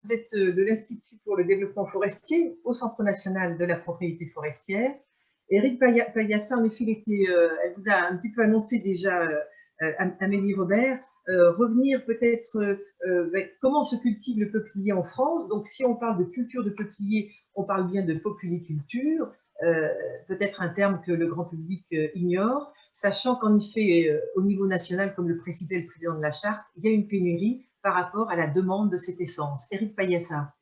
Vous êtes de l'Institut pour le développement forestier au Centre national de la propriété forestière. Éric Payassa, en effet, elle vous a un petit peu annoncé déjà, Amélie Robert, revenir peut-être comment se cultive le peuplier en France. Donc, si on parle de culture de peuplier, on parle bien de populiculture, peut-être un terme que le grand public ignore, sachant qu'en effet, au niveau national, comme le précisait le président de la Charte, il y a une pénurie par rapport à la demande de cette essence. Éric Payassa.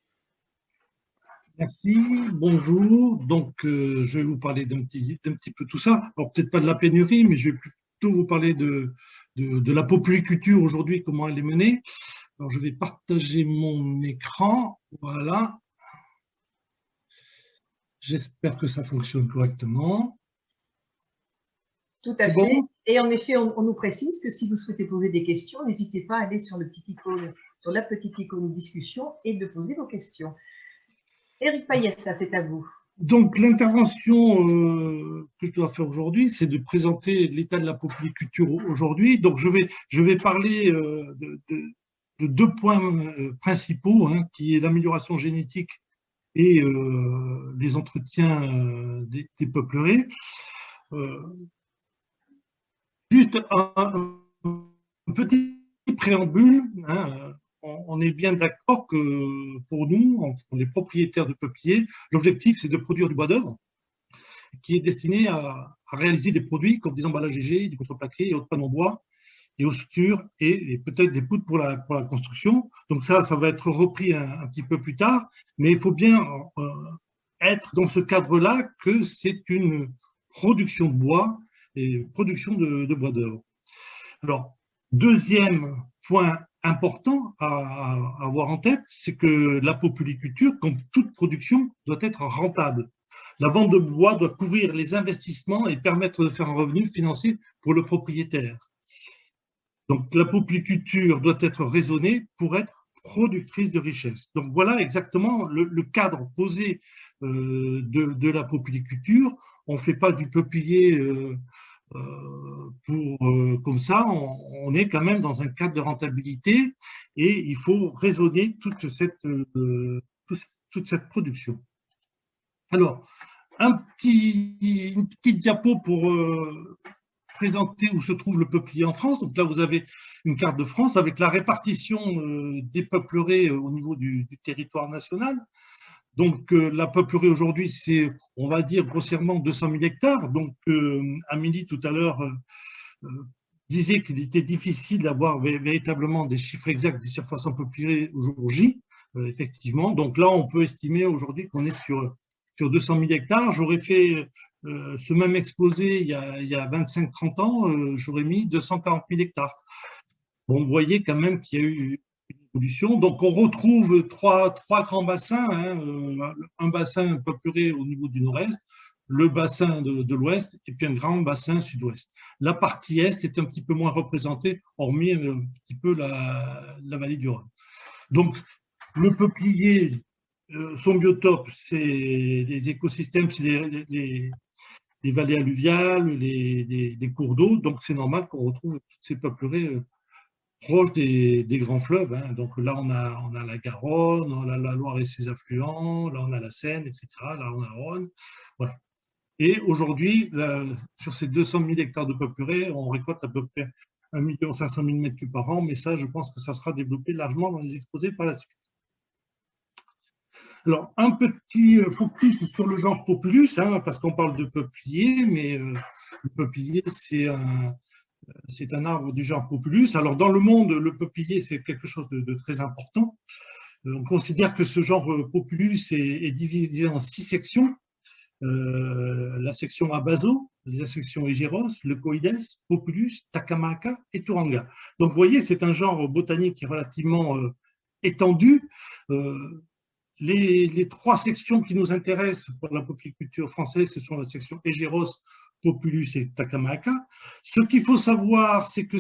Merci, bonjour. Donc, je vais vous parler d'un petit peu tout ça. Alors, peut-être pas de la pénurie, mais je vais plutôt vous parler de la populiculture aujourd'hui, comment elle est menée. Alors, je vais partager mon écran. Voilà. J'espère que ça fonctionne correctement. Tout à fait. Bon. Et en effet, on nous précise que si vous souhaitez poser des questions, n'hésitez pas à aller sur le petit icône, sur la petite icône discussion et de poser vos questions. Éric Payassa, c'est à vous. Donc, l'intervention que je dois faire aujourd'hui, c'est de présenter l'état de la populiculture aujourd'hui. Donc, je vais parler de deux points principaux, hein, qui est l'amélioration génétique et les entretiens des peupleraies. Juste un petit préambule, hein, on est bien d'accord que pour nous, les propriétaires de peupliers, l'objectif c'est de produire du bois d'œuvre qui est destiné à réaliser des produits comme des emballages légers, du contreplaqué et autres panneaux en bois, et aux sutures et peut-être des poutres pour la construction. Donc ça va être repris un petit peu plus tard, mais il faut bien être dans ce cadre-là que c'est une production de bois et production de bois d'œuvre. Alors, deuxième point important à avoir en tête, c'est que la populiculture, comme toute production, doit être rentable. La vente de bois doit couvrir les investissements et permettre de faire un revenu financier pour le propriétaire. Donc, la populiculture doit être raisonnée pour être productrice de richesse. Donc, voilà exactement le cadre posé de la populiculture. On ne fait pas du peuplier comme ça, on est quand même dans un cadre de rentabilité et il faut raisonner toute cette production. Alors, une petite diapo pour présenter où se trouve le peuplier en France. Donc là, vous avez une carte de France avec la répartition des peupleraies au niveau du territoire national. Donc, la peuplerie aujourd'hui, c'est, on va dire, grossièrement 200 000 hectares. Donc, Amélie, tout à l'heure, disait qu'il était difficile d'avoir véritablement des chiffres exacts des surfaces en peupleraie au jour J, effectivement. Donc là, on peut estimer aujourd'hui qu'on est sur 200 000 hectares. J'aurais fait ce même exposé il y a 25-30 ans, j'aurais mis 240 000 hectares. Bon, vous voyez quand même qu'il y a eu évolution. Donc, on retrouve trois grands bassins, hein, un bassin peuplé au niveau du nord-est, le bassin de l'ouest et puis un grand bassin sud-ouest. La partie est est un petit peu moins représentée, hormis un petit peu la vallée du Rhône. Donc, le peuplier, son biotope, c'est les écosystèmes, c'est les vallées alluviales, les cours d'eau. Donc, c'est normal qu'on retrouve toutes ces peupleraies proche des grands fleuves. Hein. Donc là, on a la Garonne, on a la Loire et ses affluents, là, on a la Seine, etc. Là, on a la Rhône. Voilà. Et aujourd'hui, sur ces 200 000 hectares de peupleraies, on récolte à peu près 1 500 000 m3 par an, mais ça, je pense que ça sera développé largement dans les exposés par la suite. Alors, un petit focus sur le genre Populus, hein, parce qu'on parle de peuplier, mais le peuplier, c'est un arbre du genre Populus. Alors, dans le monde, le peuplier, c'est quelque chose de très important. On considère que ce genre Populus est divisé en 6 sections. La section Abaso, la section Egeros, Leucoides, Populus, Takamaka et Turanga. Donc, vous voyez, c'est un genre botanique qui est relativement étendu. Les 3 sections qui nous intéressent pour la populiculture française, ce sont la section Egeros, Populus et Takamaka. Ce qu'il faut savoir, c'est que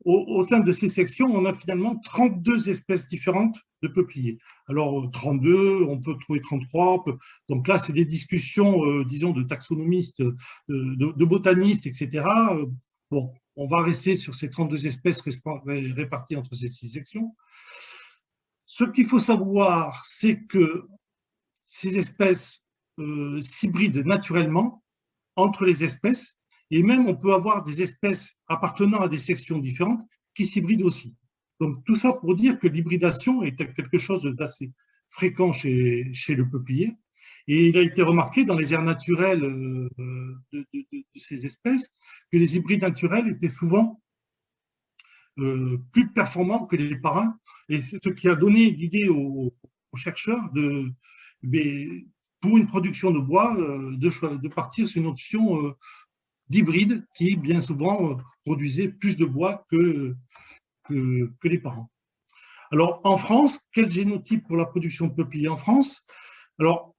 au sein de ces sections, on a finalement 32 espèces différentes de peupliers. Alors, 32, on peut trouver 33. Donc là, c'est des discussions, disons, de taxonomistes, de botanistes, etc. Bon, on va rester sur ces 32 espèces réparties entre ces 6 sections. Ce qu'il faut savoir, c'est que ces espèces s'hybrident naturellement entre les espèces, et même on peut avoir des espèces appartenant à des sections différentes qui s'hybrident aussi. Donc tout ça pour dire que l'hybridation est quelque chose d'assez fréquent chez le peuplier, et il a été remarqué dans les aires naturelles de ces espèces que les hybrides naturels étaient souvent plus performants que les parrains, et ce qui a donné l'idée aux chercheurs pour une production de bois, de partir sur une option d'hybride qui, bien souvent, produisait plus de bois que les parents. Alors, en France, quel génotype pour la production de peupliers en France? Alors,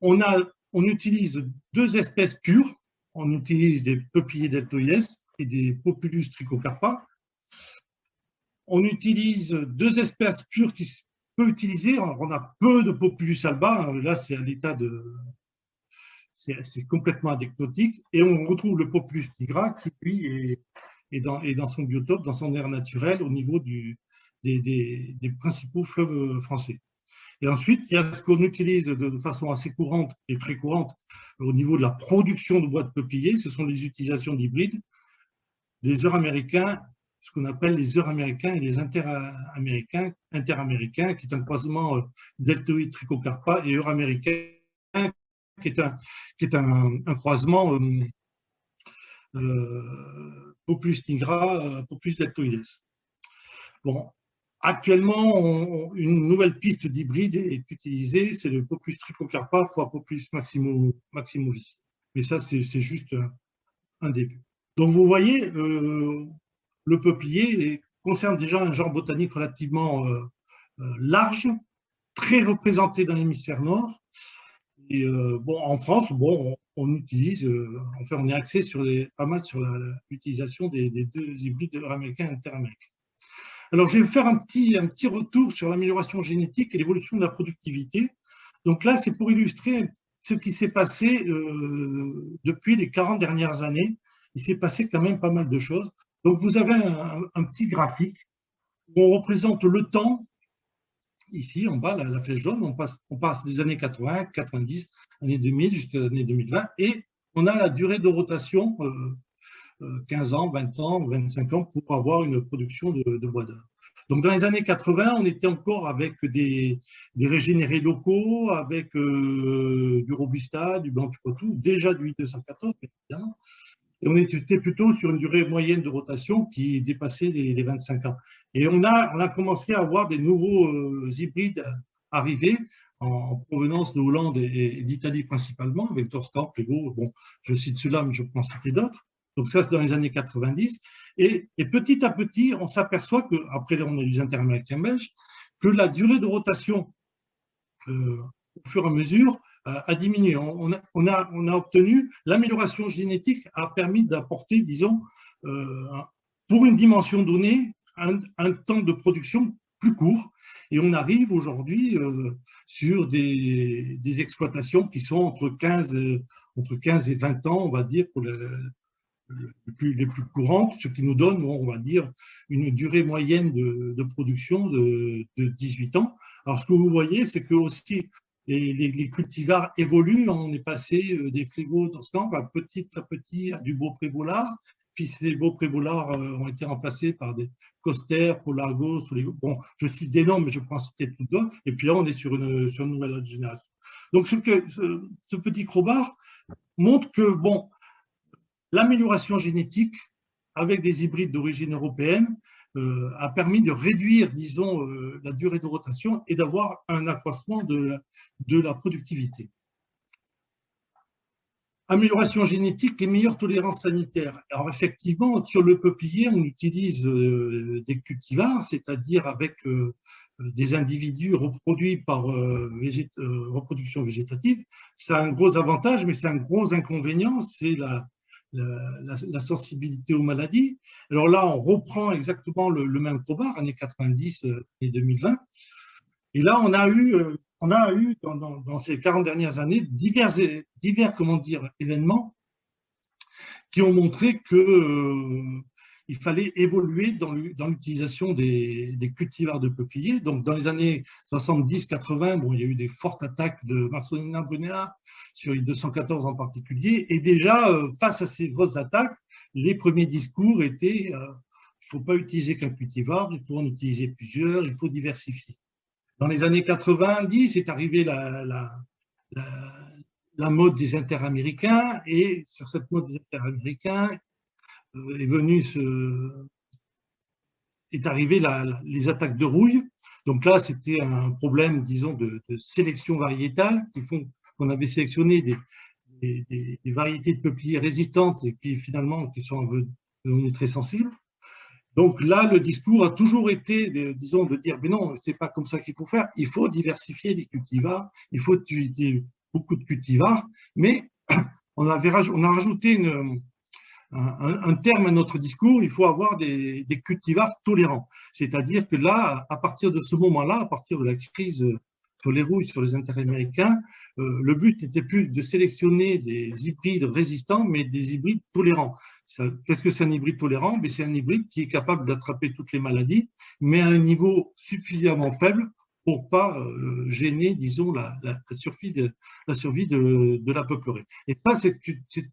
on utilise deux espèces pures. On utilise des peupliers deltoïdes et des Populus trichocarpa. On utilise deux espèces pures qui peut utiliser. On a peu de Populus alba. Là, c'est à l'état de... C'est complètement anecdotique. Et on retrouve le Populus nigra qui, lui, est dans son biotope, dans son aire naturelle, au niveau des principaux fleuves français. Et ensuite, il y a ce qu'on utilise de façon assez courante et très courante au niveau de la production de bois de peuplier. Ce sont les utilisations d'hybrides, des œufs américains, ce qu'on appelle les œufs américains et les interaméricains, qui est un croisement deltoïde trichocarpa et euraméricain, qui est un croisement Populus nigra, Populus deltoides. Bon, actuellement, une nouvelle piste d'hybride est utilisée, c'est le Populus trichocarpa fois Populus maximovicii. Mais ça, c'est juste un début. Donc, vous voyez, le peuplier concerne déjà un genre botanique relativement large, très représenté dans l'hémisphère nord. Et bon, en France, bon, on utilise, enfin, on est axé pas mal sur l'utilisation des deux hybrides américains et interaméricains. Alors, je vais faire un petit retour sur l'amélioration génétique et l'évolution de la productivité. Donc là, c'est pour illustrer ce qui s'est passé depuis les 40 dernières années. Il s'est passé quand même pas mal de choses. Donc, vous avez un petit graphique où on représente le temps. Ici, en bas, la flèche jaune, on passe des années 80, 90, années 2000 jusqu'à l'année 2020, et on a la durée de rotation, 15 ans, 20 ans, 25 ans, pour avoir une production de bois d'œuvre. Donc, dans les années 80, on était encore avec des régénérés locaux, avec du Robusta, du Blanc-Poitou, déjà du 214, évidemment. Et on était plutôt sur une durée moyenne de rotation qui dépassait les 25 ans. Et on a commencé à avoir des nouveaux hybrides arriver en provenance de Hollande et d'Italie principalement, avec Torskamp, Plégo. Bon, je cite ceux-là, mais je peux en citer d'autres. Donc ça, c'est dans les années 90. Et petit à petit, on s'aperçoit qu'après, on a les interaméricains belges, que la durée de rotation, au fur et à mesure, a diminué. On a obtenu, l'amélioration génétique a permis d'apporter, disons, pour une dimension donnée, un temps de production plus court. Et on arrive aujourd'hui sur des exploitations qui sont entre 15 et 20 ans, on va dire, pour les plus courantes, ce qui nous donne, on va dire, une durée moyenne de production de 18 ans. Alors, ce que vous voyez, c'est que aussi, les cultivars évoluent. On est passé des frigos Torskamp petit à petit à du Beaupré-Bollard. Puis ces Beaupré-Bollards ont été remplacés par des Coster, Polargos. Bon, je cite des noms, mais je pense citer tout d'autres. Et puis là, on est sur une nouvelle génération. Donc, ce petit crowbar montre que, bon, l'amélioration génétique avec des hybrides d'origine européenne a permis de réduire, disons, la durée de rotation et d'avoir un accroissement de la productivité. Amélioration génétique et meilleure tolérance sanitaire. Alors effectivement, sur le peuplier, on utilise des cultivars, c'est-à-dire avec des individus reproduits par reproduction végétative. Ça a un gros avantage, mais c'est un gros inconvénient, c'est la sensibilité aux maladies. Alors là, on reprend exactement le même crowbar, années 90 et 2020. Et là, on a eu dans ces 40 dernières années divers événements qui ont montré que il fallait évoluer dans l'utilisation des cultivars de peupliers. Donc, dans les années 70-80, bon, il y a eu des fortes attaques de Marcelina Brunea sur I-214 en particulier. Et déjà, face à ces grosses attaques, les premiers discours étaient il ne faut pas utiliser qu'un cultivar, il faut en utiliser plusieurs, il faut diversifier. Dans les années 90, est arrivée la mode des interaméricains, et sur cette mode des interaméricains est arrivé les attaques de rouille. Donc là, c'était un problème, disons, de sélection variétale qui font qu'on avait sélectionné des variétés de peupliers résistantes et qui finalement qui sont devenues très sensibles. Donc là, le discours a toujours été, disons, de dire, mais non, c'est pas comme ça qu'il faut faire. Il faut diversifier les cultivars, il faut utiliser beaucoup de cultivars, mais on a rajouté un terme à notre discours, il faut avoir des cultivars tolérants. C'est-à-dire que là, à partir de ce moment-là, à partir de la crise sur les rouilles, sur les interaméricains, le but n'était plus de sélectionner des hybrides résistants, mais des hybrides tolérants. Qu'est-ce que c'est un hybride tolérant? C'est un hybride qui est capable d'attraper toutes les maladies, mais à un niveau suffisamment faible pour ne pas gêner, disons, la survie de la peuplerie. Et ça, c'est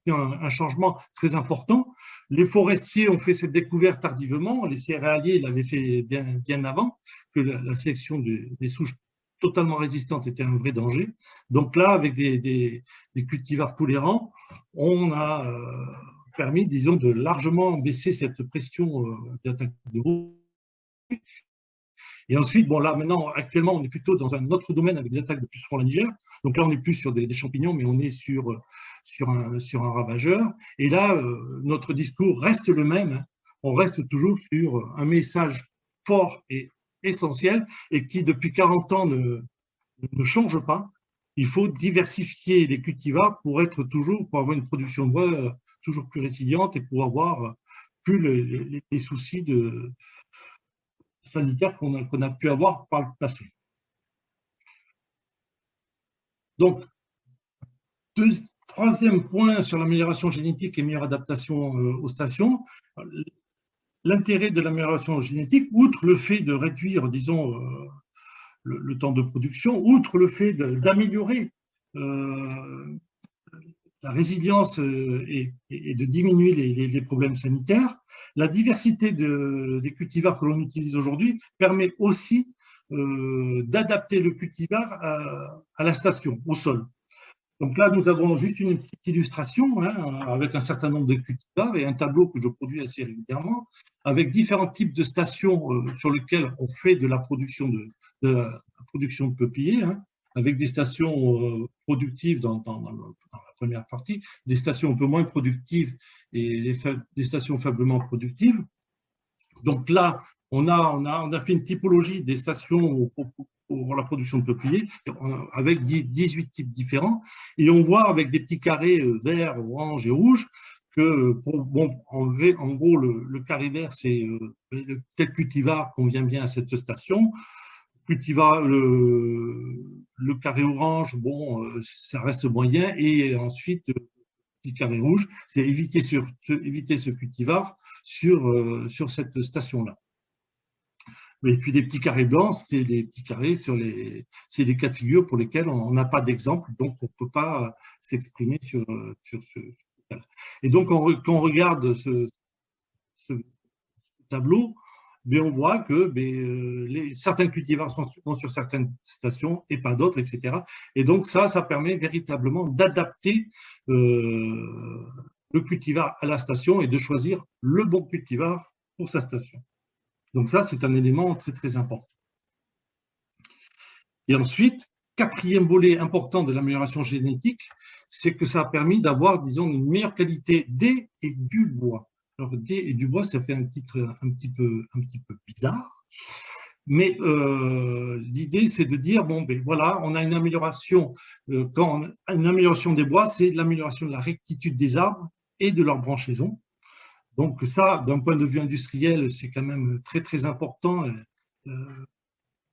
un changement très important. Les forestiers ont fait cette découverte tardivement, les céréaliers l'avaient fait bien avant, que la sélection des souches totalement résistantes était un vrai danger. Donc là, avec des cultivars tolérants, on a permis, disons, de largement baisser cette pression d'attaque de rouille. Et ensuite, bon là maintenant, actuellement, on est plutôt dans un autre domaine avec des attaques de pucerons lainigères. Donc là, on n'est plus sur des champignons, mais on est sur un ravageur. Et là, notre discours reste le même, hein. On reste toujours sur un message fort et essentiel et qui, depuis 40 ans, ne change pas. Il faut diversifier les cultivars pour avoir une production de bois toujours plus résiliente et pour avoir plus les soucis sanitaires qu'on a pu avoir par le passé. Donc, troisième point sur l'amélioration génétique et meilleure adaptation aux stations. L'intérêt de l'amélioration génétique, outre le fait de réduire, disons, le temps de production, outre le fait d'améliorer la résilience et de diminuer les problèmes sanitaires, la diversité des cultivars que l'on utilise aujourd'hui permet aussi d'adapter le cultivar à la station, au sol. Donc là, nous avons juste une petite illustration avec un certain nombre de cultivars et un tableau que je produis assez régulièrement, avec différents types de stations sur lesquelles on fait de la production de peupliers, avec des stations productives dans la première partie, des stations un peu moins productives et des stations faiblement productives. Donc là, on a fait une typologie des stations pour la production de peupliers avec 18 types différents. Et on voit avec des petits carrés verts, orange et rouge que, en gros, le carré vert, c'est tel cultivar convient bien à cette station. Cultivar, le carré orange, bon, ça reste moyen. Et ensuite, petit carré rouge, c'est éviter ce cultivar sur cette station-là. Et puis les petits carrés blancs, c'est les petits carrés c'est les cas de figure pour lesquels on n'a pas d'exemple, donc on ne peut pas s'exprimer sur ce cas-là. Et donc, quand on regarde ce tableau, on voit que certains cultivars sont sur certaines stations et pas d'autres, etc. Et donc ça permet véritablement d'adapter le cultivar à la station et de choisir le bon cultivar pour sa station. Donc ça, c'est un élément très, très important. Et ensuite, quatrième volet important de l'amélioration génétique, c'est que ça a permis d'avoir, disons, une meilleure qualité des et du bois. Alors, des et du bois, ça fait un titre un petit peu bizarre, mais l'idée, c'est de dire, bon, voilà, on a une amélioration, une amélioration des bois, c'est l'amélioration de la rectitude des arbres et de leur branchaison. Donc ça, d'un point de vue industriel, c'est quand même très, très important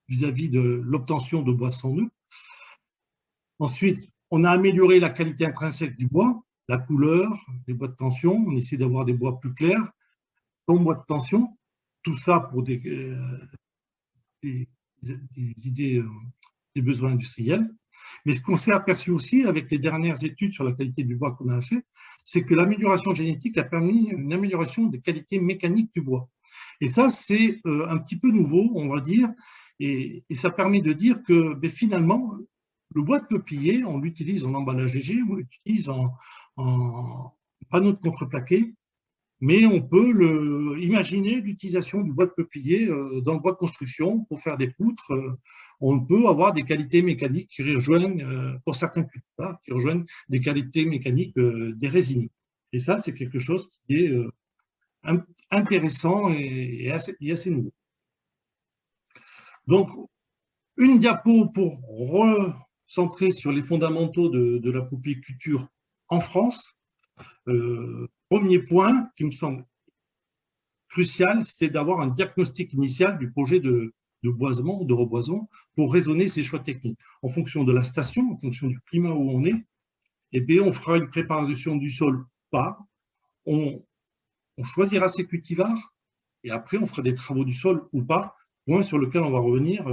vis-à-vis de l'obtention de bois sans nœud. Ensuite, on a amélioré la qualité intrinsèque du bois, la couleur, les bois de tension, on essaie d'avoir des bois plus clairs. ton bois de tension, tout ça pour des idées, des besoins industriels. Mais ce qu'on s'est aperçu aussi avec les dernières études sur la qualité du bois qu'on a fait, c'est que l'amélioration génétique a permis une amélioration des qualités mécaniques du bois. Et ça, c'est un petit peu nouveau, on va dire, et ça permet de dire que ben, finalement, le bois de peuplier, on l'utilise en emballage léger, on l'utilise en panneau de contreplaqué, mais on peut imaginer l'utilisation du bois de peuplier dans le bois de construction pour faire des poutres. On peut avoir des qualités mécaniques qui rejoignent, pour certains cultivars, qui rejoignent des qualités mécaniques des résineux. Et ça, c'est quelque chose qui est intéressant et assez nouveau. Donc, une diapo pour recentrer sur les fondamentaux de la polyculture en France. Premier point qui me semble crucial, c'est d'avoir un diagnostic initial du projet de boisement ou de reboisement pour raisonner ses choix techniques. En fonction de la station, en fonction du climat où on est, eh bien, on fera une préparation du sol ou pas. On choisira ses cultivars et après, on fera des travaux du sol ou pas, point sur lequel on va revenir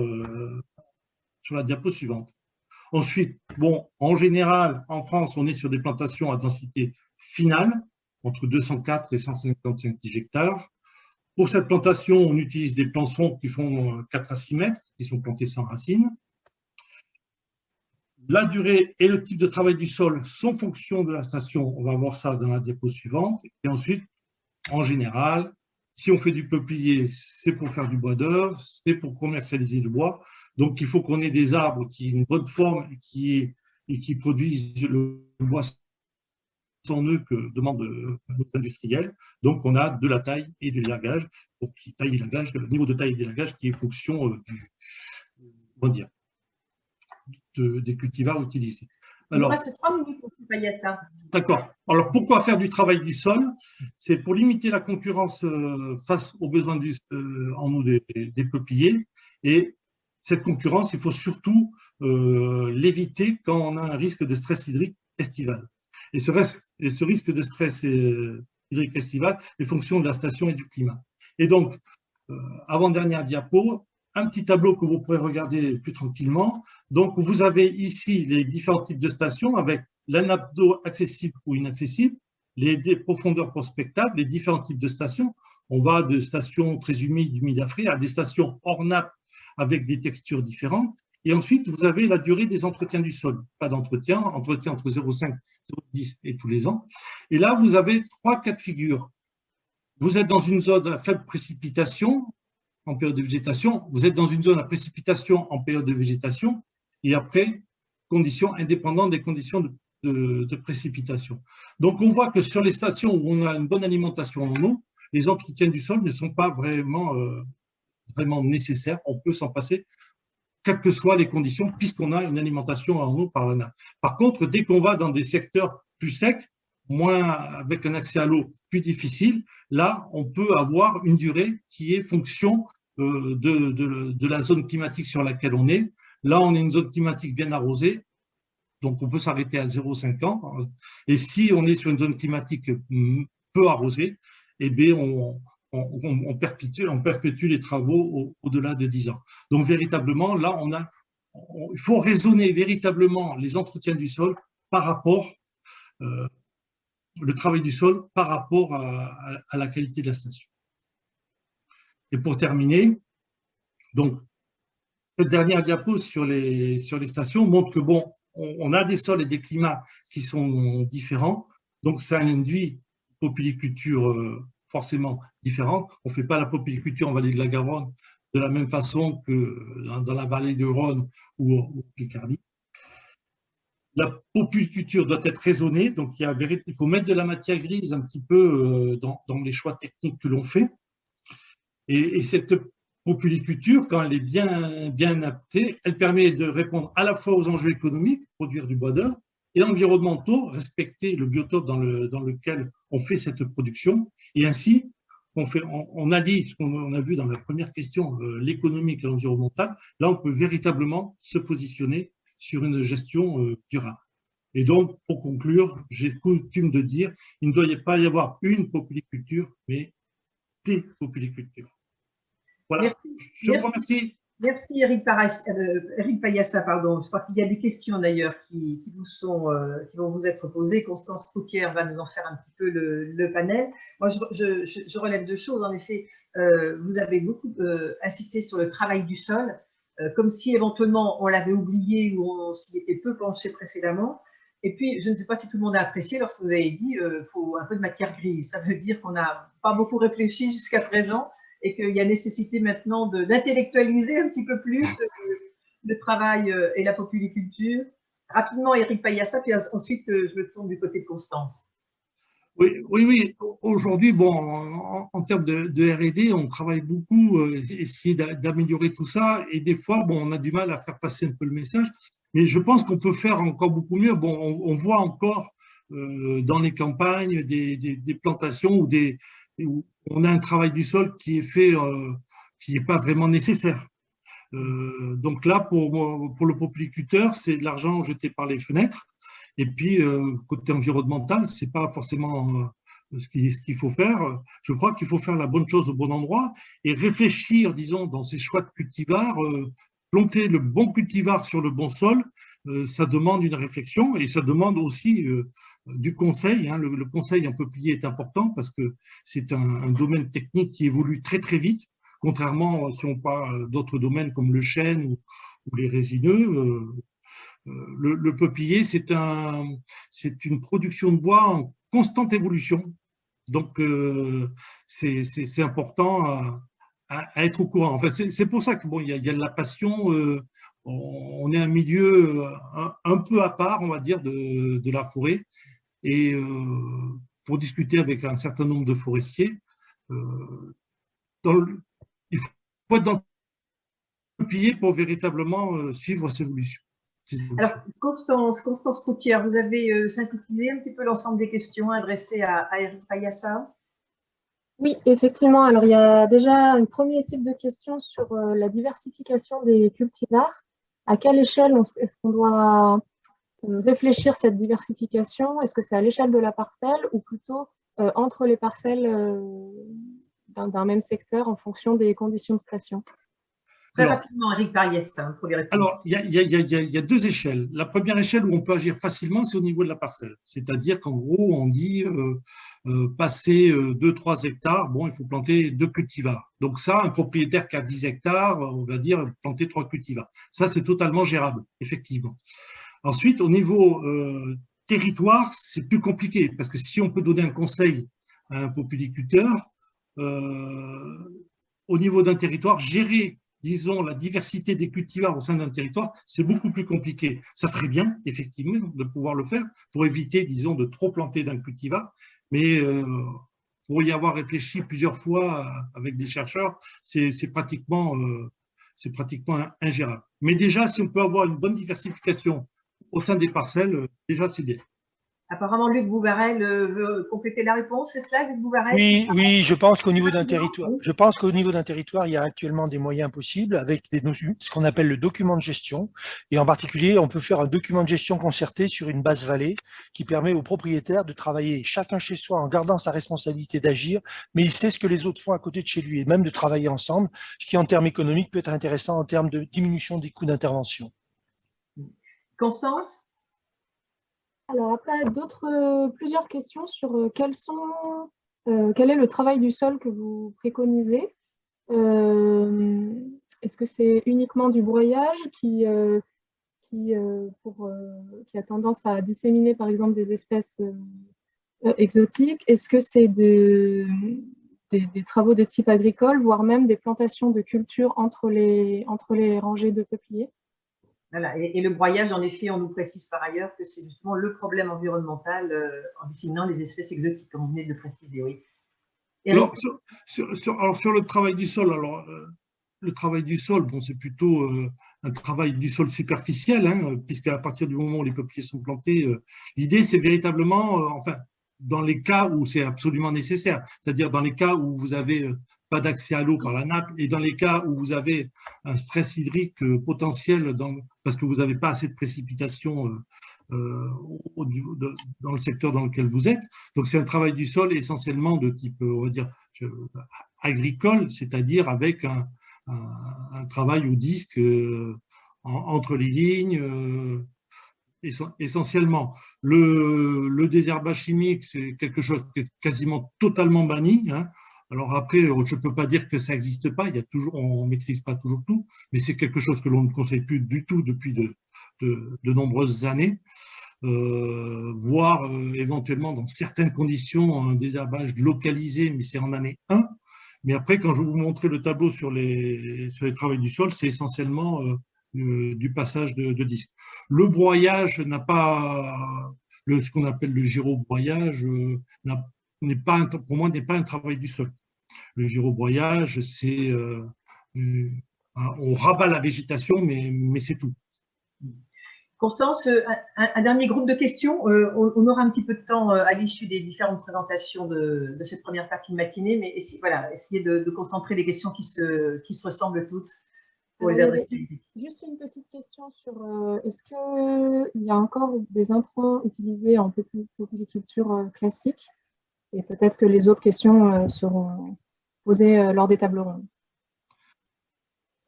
sur la diapo suivante. Ensuite, bon, en général, en France, on est sur des plantations à densité finale, entre 204 et 155 hectares. Pour cette plantation, on utilise des plançons qui font 4 à 6 mètres, qui sont plantés sans racines. La durée et le type de travail du sol sont fonction de la station. On va voir ça dans la diapo suivante. Et ensuite, en général, si on fait du peuplier, c'est pour faire du bois d'œuvre, c'est pour commercialiser le bois. Donc, il faut qu'on ait des arbres qui aient une bonne forme et qui produisent le bois sans nœud que demandent nos industriels. Donc, on a de la taille et de l'élagage. Donc, taille et élagage, le niveau de taille et d'élagage qui est fonction des cultivars utilisés. Alors, il nous reste 3 minutes pour travailler ça. D'accord. Alors, pourquoi faire du travail du sol? C'est pour limiter la concurrence face aux besoins en eau des peupliers. Et cette concurrence, il faut surtout l'éviter quand on a un risque de stress hydrique estival. Et ce risque de stress hydrique estival est fonction de la station et du climat. Et donc, avant-dernière diapo, un petit tableau que vous pourrez regarder plus tranquillement. Donc, vous avez ici les différents types de stations avec la nappe d'eau accessible ou inaccessible, les profondeurs prospectables, les différents types de stations. On va de stations très humides, humidifères, à des stations hors nappe avec des textures différentes. Et ensuite, vous avez la durée des entretiens du sol. Pas d'entretien, entretien entre 0,5 et 0,10 et tous les ans. Et là, vous avez 3 cas de figure. Vous êtes dans une zone à faible précipitation, en période de végétation, vous êtes dans une zone à précipitation en période de végétation, et après, conditions indépendantes des conditions de précipitation. Donc, on voit que sur les stations où on a une bonne alimentation en eau, les entretiens du sol ne sont pas vraiment nécessaires. On peut s'en passer, quelles que soient les conditions, puisqu'on a une alimentation en eau par la nappe. Par contre, dès qu'on va dans des secteurs plus secs, avec un accès à l'eau plus difficile, là, on peut avoir une durée qui est fonction de la zone climatique sur laquelle on est. Là, on est une zone climatique bien arrosée, donc on peut s'arrêter à 0,5 ans. Et si on est sur une zone climatique peu arrosée, eh bien, on perpétue les travaux au-delà de 10 ans. Donc, véritablement, là, il faut raisonner véritablement les entretiens du sol par rapport le travail du sol par rapport à la qualité de la station. Et pour terminer, donc, cette dernière diapo sur les stations montre que, bon, on a des sols et des climats qui sont différents, donc ça induit une polyculture forcément différente. On ne fait pas la polyculture en vallée de la Garonne de la même façon que dans la vallée du Rhône ou en Picardie. La polyculture doit être raisonnée, donc il faut mettre de la matière grise un petit peu dans les choix techniques que l'on fait. Et cette polyculture, quand elle est bien adaptée, elle permet de répondre à la fois aux enjeux économiques, produire du bois d'œuvre, et environnementaux, respecter le biotope dans lequel on fait cette production. Et ainsi, on allie ce qu'on a vu dans la première question, l'économique et l'environnemental. Là, on peut véritablement se positionner sur une gestion durable. Et donc, pour conclure, j'ai coutume de dire, il ne doit pas y avoir une polyculture, mais des populicultures. Voilà, Merci, je vous remercie. merci Eric Payassa, pardon. Je crois qu'il y a des questions d'ailleurs qui vont vous être posées. Constance Proutière va nous en faire un petit peu le panel. Moi, je relève deux choses. En effet, vous avez beaucoup insisté sur le travail du sol, comme si éventuellement on l'avait oublié ou on s'y était peu penché précédemment. Et puis, je ne sais pas si tout le monde a apprécié lorsque vous avez dit faut un peu de matière grise. Ça veut dire qu'on n'a pas beaucoup réfléchi jusqu'à présent et qu'il y a nécessité maintenant d'intellectualiser un petit peu plus le travail et la populiculture. Rapidement, Eric Payassa, puis ensuite je me tourne du côté de Constance. Oui, oui, oui. Aujourd'hui, bon, en termes de R&D, on travaille beaucoup, essayer d'améliorer tout ça. Et des fois, bon, on a du mal à faire passer un peu le message. Mais je pense qu'on peut faire encore beaucoup mieux. Bon, on voit encore dans les campagnes des plantations où on a un travail du sol qui est fait, qui n'est pas vraiment nécessaire. Donc là, pour le populiculteur, c'est de l'argent jeté par les fenêtres. Et puis, côté environnemental, c'est pas forcément ce qu'il faut faire. Je crois qu'il faut faire la bonne chose au bon endroit et réfléchir, disons, dans ses choix de cultivars, planter le bon cultivar sur le bon sol, ça demande une réflexion et ça demande aussi du conseil. Hein. Le conseil en peuplier est important parce que c'est un domaine technique qui évolue très très vite, contrairement si on parle d'autres domaines comme le chêne ou les résineux. Le peuplier, c'est une production de bois en constante évolution. Donc, c'est important à être au courant. En fait, c'est pour ça que bon, il y a de la passion. On est un milieu un peu à part, on va dire, de la forêt. Et pour discuter avec un certain nombre de forestiers, il faut être dans le peuplier pour véritablement suivre cette évolution. Alors, Constance Proutière, vous avez synthétisé un petit peu l'ensemble des questions adressées à Eric Payassa. Oui, effectivement. Alors, il y a déjà un premier type de question sur la diversification des cultivars. À quelle échelle est-ce qu'on doit réfléchir cette diversification? Est-ce que c'est à l'échelle de la parcelle ou plutôt entre les parcelles d'un même secteur en fonction des conditions de station? Très rapidement, Eric Payassa, pour les répondre. Alors, il y a deux échelles. La première échelle où on peut agir facilement, c'est au niveau de la parcelle. C'est-à-dire qu'en gros, on dit passer 2-3 hectares, bon, il faut planter 2 cultivars. Donc ça, un propriétaire qui a 10 hectares, on va dire planter 3 cultivars. Ça, c'est totalement gérable, effectivement. Ensuite, au niveau territoire, c'est plus compliqué parce que si on peut donner un conseil à un populiculteur, au niveau d'un territoire, gérer, disons, la diversité des cultivars au sein d'un territoire, c'est beaucoup plus compliqué. Ça serait bien, effectivement, de pouvoir le faire pour éviter, disons, de trop planter d'un cultivar, mais pour y avoir réfléchi plusieurs fois avec des chercheurs, c'est pratiquement ingérable. Mais déjà, si on peut avoir une bonne diversification au sein des parcelles, déjà, c'est bien. Apparemment, Luc Bouvarel veut compléter la réponse, c'est cela, Luc Bouvarel? Oui, je pense qu'au niveau d'un territoire, il y a actuellement des moyens possibles avec ce qu'on appelle le document de gestion. Et en particulier, on peut faire un document de gestion concerté sur une base vallée qui permet aux propriétaires de travailler chacun chez soi en gardant sa responsabilité d'agir, mais il sait ce que les autres font à côté de chez lui et même de travailler ensemble, ce qui en termes économiques peut être intéressant en termes de diminution des coûts d'intervention. Constance? Alors après, plusieurs questions sur quel est le travail du sol que vous préconisez. Est-ce que c'est uniquement du broyage qui a tendance à disséminer par exemple des espèces exotiques? Est-ce que c'est des travaux de type agricole, voire même des plantations de cultures entre les rangées de peupliers? Voilà. Et le broyage, en effet, on nous précise par ailleurs que c'est justement le problème environnemental en disséminant les espèces exotiques, comme vous venez de le préciser, oui. Alors, sur le travail du sol, le travail du sol, bon, c'est plutôt un travail du sol superficiel, hein, puisqu'à partir du moment où les peupliers sont plantés, l'idée, c'est véritablement, enfin, dans les cas où c'est absolument nécessaire, c'est-à-dire dans les cas où vous avez pas d'accès à l'eau par la nappe et dans les cas où vous avez un stress hydrique potentiel parce que vous n'avez pas assez de précipitations dans le secteur dans lequel vous êtes. Donc c'est un travail du sol essentiellement de type, on va dire, agricole, c'est-à-dire avec un travail au disque entre les lignes, essentiellement. Le désherbage chimique, c'est quelque chose qui est quasiment totalement banni, hein. Alors après, je ne peux pas dire que ça n'existe pas, il y a toujours, on ne maîtrise pas toujours tout, mais c'est quelque chose que l'on ne conseille plus du tout depuis de nombreuses années. Voire éventuellement dans certaines conditions un désherbage localisé, mais c'est en année 1. Mais après, quand je vais vous montrer le tableau sur les travaux du sol, c'est essentiellement du passage de disque. Le broyage n'a pas, ce qu'on appelle le gyrobroyage, pour moi, n'est pas un travail du sol. Le gyrobroyage, c'est on rabat la végétation, mais c'est tout. Constance, un dernier groupe de questions. On aura un petit peu de temps à l'issue des différentes présentations de cette première partie de matinée, mais essayez de concentrer les questions qui se ressemblent toutes. Pour les adresser. Juste une petite question sur est-ce qu'il y a encore des intrants utilisés en polyculture classique? Et peut-être que les autres questions seront posées lors des tables rondes.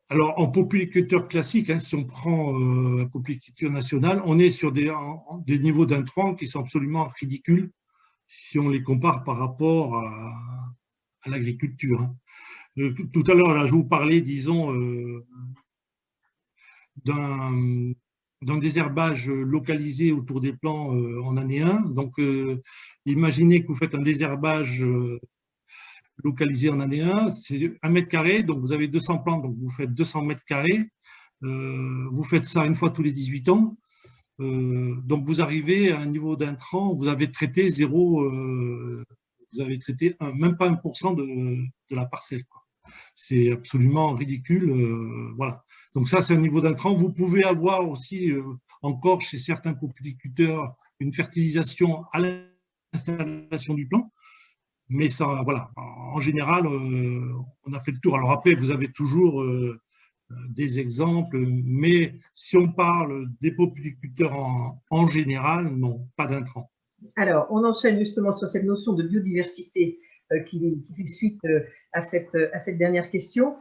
Alors, en polyculture classique, hein, si on prend la polyculture nationale, on est sur des niveaux d'intrants qui sont absolument ridicules si on les compare par rapport à l'agriculture, hein. Tout à l'heure, là, je vous parlais, disons, d'un désherbage localisé autour des plants en année 1. Donc, imaginez que vous faites un désherbage localisé en année 1, c'est 1 mètre carré, donc vous avez 200 plants, donc vous faites 200 mètres carrés. Vous faites ça une fois tous les 18 ans. Donc, vous arrivez à un niveau d'intrant, vous avez traité vous avez traité même pas 1% de la parcelle, quoi. C'est absolument ridicule. Voilà. Donc ça, c'est un niveau d'intrant. Vous pouvez avoir aussi encore chez certains polyculteurs une fertilisation à l'installation du plant. Mais ça, voilà, en général, on a fait le tour. Alors après, vous avez toujours des exemples, mais si on parle des polyculteurs en général, non, pas d'intrants. Alors, on enchaîne justement sur cette notion de biodiversité qui fait suite à cette dernière question.